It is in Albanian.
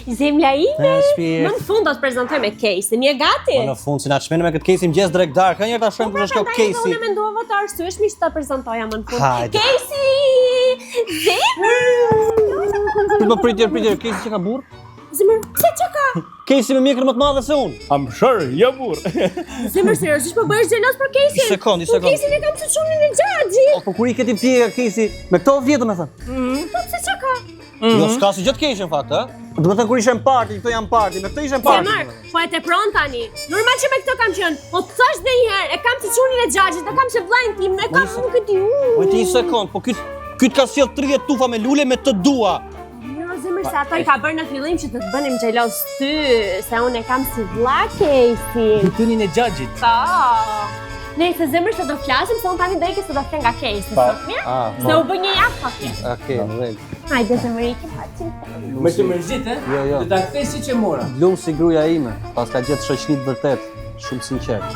Zemla ime, shpirt. më në fund do të prezantoj me Casey, je gati? Po në fund si na çmendë me këtë Casey mëngjes drekdar. Ka njëherë ta shohim kush është kjo Casey. Unë mendova të arsyesh mi që ta prezantoja më në fund. Hajde. Casey! Zemër! Po pritje, Casey që ka burr? Zemër, pse që ka? Casey me mjekër më të madhe se unë. I'm sure, ja burr. Zemër, seriozisht po bëhesh xheloz për Casey? Sekond. Po Casey ne kam të çunin e Xhaxhit. Po kur i këti pjeka Casey, me këto vjetë me thënë. Po pse që ka? Jo, s'ka si gjë të keqe në fakt, ë? Do të thënë kur ishem party, këto janë party, me këto ishem party. Zemër, po e tepron tani. Normal që me këto kam qenë. Po të thash dhe njëherë, e kam të çunin e Xhaxhit, e kam se vllajin tim, e kam nuk e di. Po ti një sekond, po ky ka sjell 30 tufa me lule me të dua. Jo, zemër, se ato i ka bërë në fillim që të bënim xheloz ty, se unë e kam si vlla Casey. Tunin e Xhaxhit. Po. Nëse zemër se do flasim, se unë tani do ikë se do flen nga Casey, sot mirë? Se u bë një javë pak. Okej, në rregull. Hajde zemër, ikim hacim. Me të mërzit, Jo. Do ta kthej siç e mora. Lum si gruaja ime, pas ka gjetë shoqëni të vërtet, shumë sinqert.